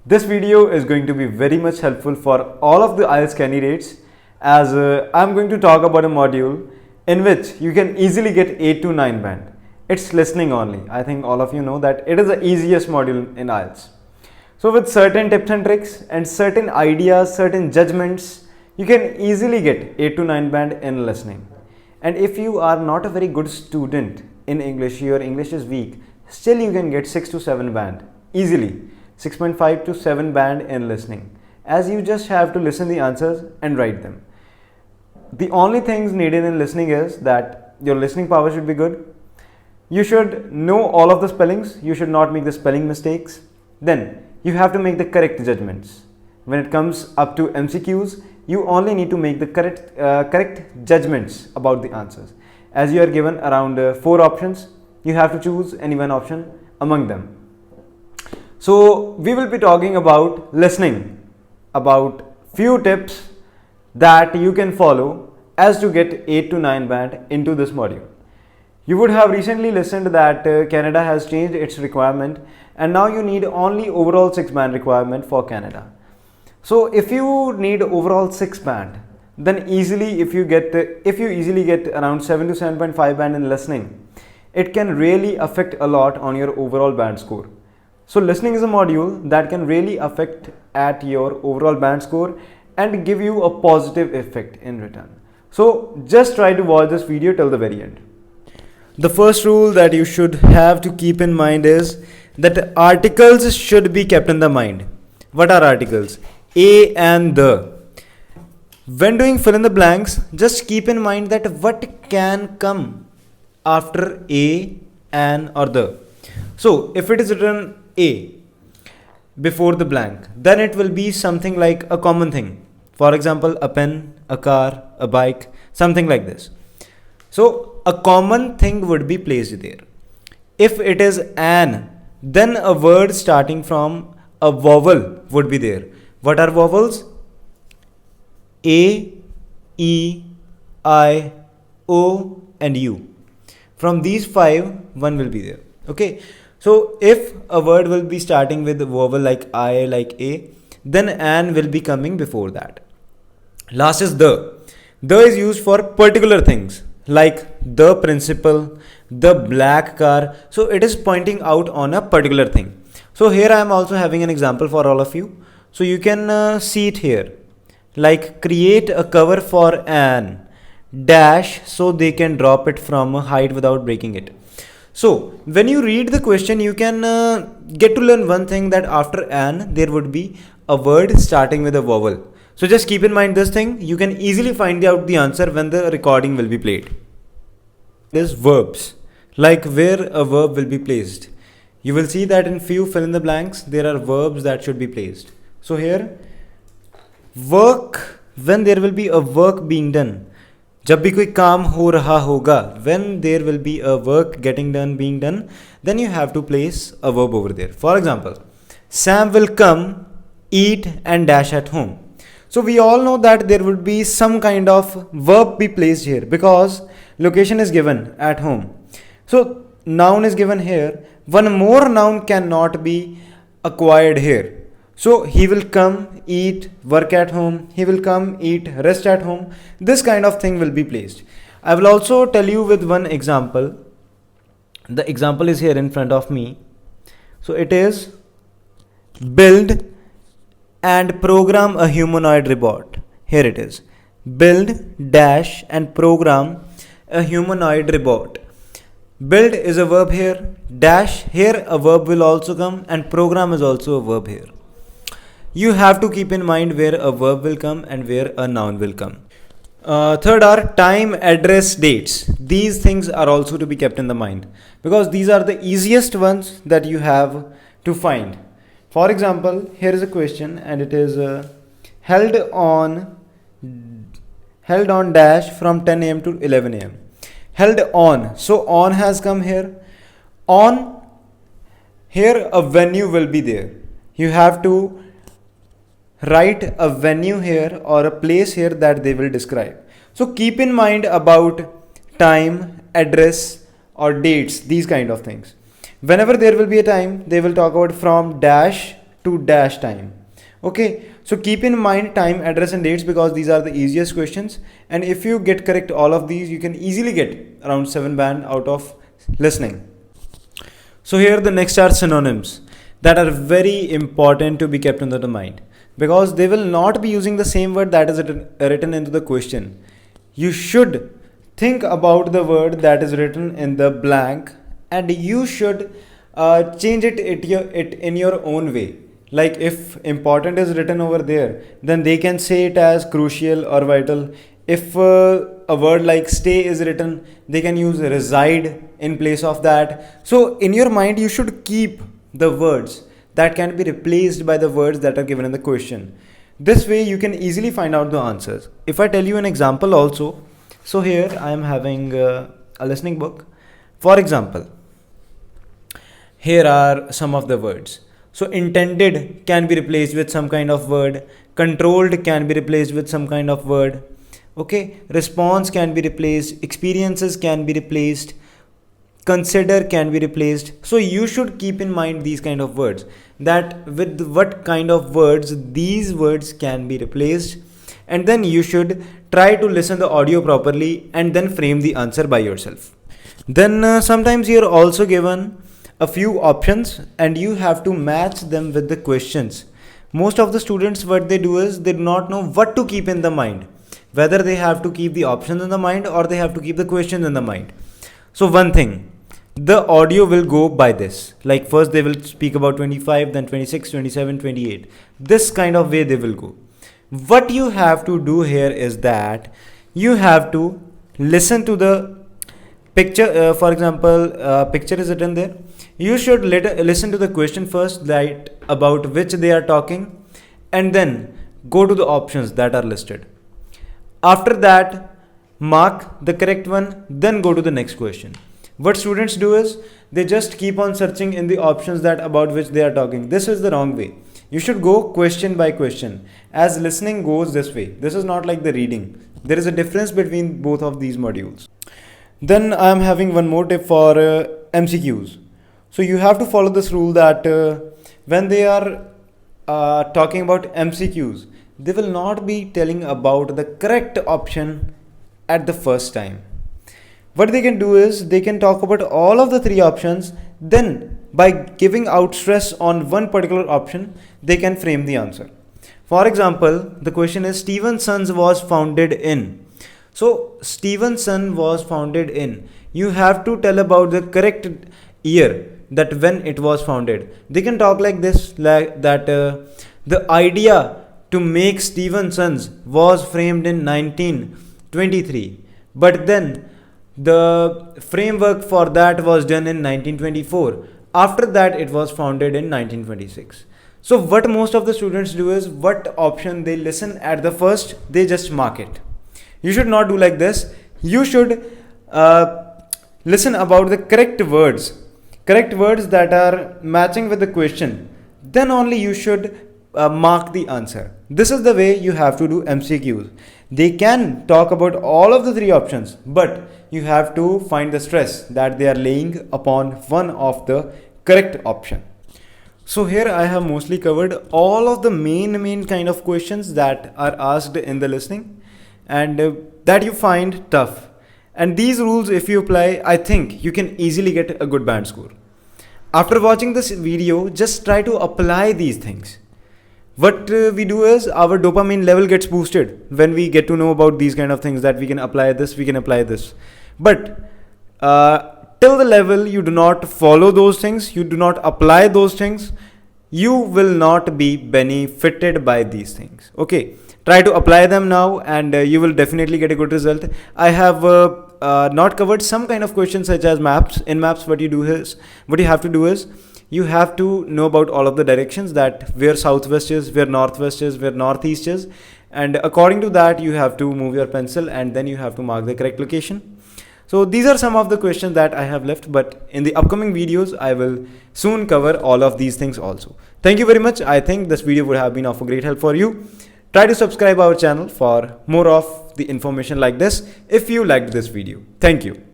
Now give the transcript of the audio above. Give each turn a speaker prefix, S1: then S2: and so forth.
S1: This video is going to be very much helpful for all of the IELTS candidates as I'm going to talk about a module in which you can easily get 8 to 9 band. It's listening only. I think all of you know that it is the easiest module in IELTS. So with certain tips and tricks and certain ideas, certain judgments, you can easily get 8 to 9 band in listening. And if you are not a very good student in English, your English is weak, still you can get 6 to 7 band easily. 6.5 to 7 band in listening, as you just have to listen the answers and write them. The only things needed in listening is that your listening power should be good. You should know all of the spellings. You should not make the spelling mistakes. Then you have to make the correct judgments. When it comes up to MCQs, you only need to make the correct judgments about the answers. As you are given around 4 options, you have to choose any one option among them. So we will be talking about listening, about few tips that you can follow as to get 8 to 9 band into this module. You would have recently listened that Canada has changed its requirement and now you need only overall 6 band requirement for Canada. So if you need overall 6 band, then easily if you easily get around 7 to 7.5 band in listening, it can really affect a lot on your overall band score. So listening is a module that can really affect at your overall band score and give you a positive effect in return. So just try to watch this video till the very end. The first rule that you should have to keep in mind is that articles should be kept in the mind. What are articles? A and the. When doing fill in the blanks, just keep in mind that what can come after a, an or the. So if it is written a before the blank, then it will be something like a common thing. For example, a pen, a car, a bike, something like this. So a common thing would be placed there. If it is an, then a word starting from a vowel would be there. What are vowels? A, E, I, O and U. From these 5, one will be there. Okay. So if a word will be starting with a vowel like I, like A, then an will be coming before that. Last is the. The is used for particular things like the principal, the black car. So it is pointing out on a particular thing. So here I am also having an example for all of you. So you can see it here. Like create a cover for an dash so they can drop it from a height without breaking it. So when you read the question, you can get to learn one thing, that after an there would be a word starting with a vowel. So just keep in mind this thing. You can easily find out the answer when the recording will be played. Is verbs, like where a verb will be placed. You will see that in few fill in the blanks there are verbs that should be placed. So here work, when there will be a work being done. जब भी कोई काम हो रहा होगा, when there will be a work getting done, being done, then you have to place a verb over there. For example, Sam will come, eat and dash at home. So we all know that there would be some kind of verb be placed here because location is given at home. So noun is given here. One more noun cannot be acquired here. So he will come, eat, work at home. He will come, eat, rest at home. This kind of thing will be placed. I will also tell you with one example. The example is here in front of me. So it is build and program a humanoid robot. Here it is. Build, dash and program a humanoid robot. Build is a verb here. Dash, here a verb will also come, and program is also a verb here. You have to keep in mind where a verb will come and where a noun will come. Third are time, address, dates. These things are also to be kept in the mind because these are the easiest ones that you have to find. For example, here is a question and it is held on dash from 10 a.m. to 11 a.m. Held on. So on has come here. On, here a venue will be there. You have to write a venue here or a place here that they will describe. So keep in mind about time, address or dates, these kind of things. Whenever there will be a time, they will talk about from dash to dash time. Okay, so keep in mind time, address and dates because these are the easiest questions, and if you get correct all of these, you can easily get around 7 band out of listening. So here the next are synonyms that are very important to be kept into the mind because they will not be using the same word that is written into the question. You should think about the word that is written in the blank and you should change it in your own way. Like if important is written over there, then they can say it as crucial or vital. If a word like stay is written, they can use reside in place of that. So in your mind, you should keep the words that can be replaced by the words that are given in the question. This way you can easily find out the answers. If I tell you an example also, so here I am having a listening book. For example, here are some of the words. So intended can be replaced with some kind of word. Controlled can be replaced with some kind of word. Okay, response can be replaced. Experiences can be replaced. Consider can be replaced. So you should keep in mind these kind of words, that with what kind of words these words can be replaced, and then you should try to listen the audio properly and then frame the answer by yourself. Then sometimes you're also given a few options and you have to match them with the questions. Most of the students, what they do is they do not know what to keep in the mind, whether they have to keep the options in the mind or they have to keep the questions in the mind. So one thing, the audio will go by this, like first they will speak about 25, then 26, 27, 28. This kind of way they will go. What you have to do here is that you have to listen to the picture. For example, picture is written there. You should listen to the question first, that about which they are talking, and then go to the options that are listed. After that, mark the correct one, then go to the next question. What students do is they just keep on searching in the options that about which they are talking. This is the wrong way. You should go question by question, as listening goes this way. This is not like the reading. There is a difference between both of these modules. Then I am having one more tip for MCQs. So you have to follow this rule that when they are talking about MCQs, they will not be telling about the correct option at the first time. What they can do is they can talk about all of the three options, then by giving out stress on one particular option, they can frame the answer. For example, the question is Stevenson's was founded in. So Stevenson was founded in. You have to tell about the correct year, that when it was founded. They can talk like this, like that the idea to make Stevenson's was framed in 1923, but then the framework for that was done in 1924. After that, it was founded in 1926. So what most of the students do is, what option they listen at the first, they just mark it. You should not do like this. You should listen about the correct words that are matching with the question. Then only you should mark the answer. This is the way you have to do MCQs. They can talk about all of the three options, but you have to find the stress that they are laying upon one of the correct option. So here I have mostly covered all of the main kind of questions that are asked in the listening and that you find tough. And these rules, if you apply, I think you can easily get a good band score. After watching this video, just try to apply these things. What we do is our dopamine level gets boosted when we get to know about these kind of things, that we can apply this, we can apply this. But till the level you do not follow those things, you do not apply those things, you will not be benefited by these things. Okay, try to apply them now and you will definitely get a good result. I have not covered some kind of questions such as maps. In maps, what you have to do is you have to know about all of the directions, that where southwest is, where northwest is, where northeast is, and according to that you have to move your pencil and then you have to mark the correct location. So these are some of the questions that I have left, but in the upcoming videos I will soon cover all of these things also. Thank you very much. I think this video would have been of a great help for you. Try to subscribe our channel for more of the information like this if you liked this video. Thank you.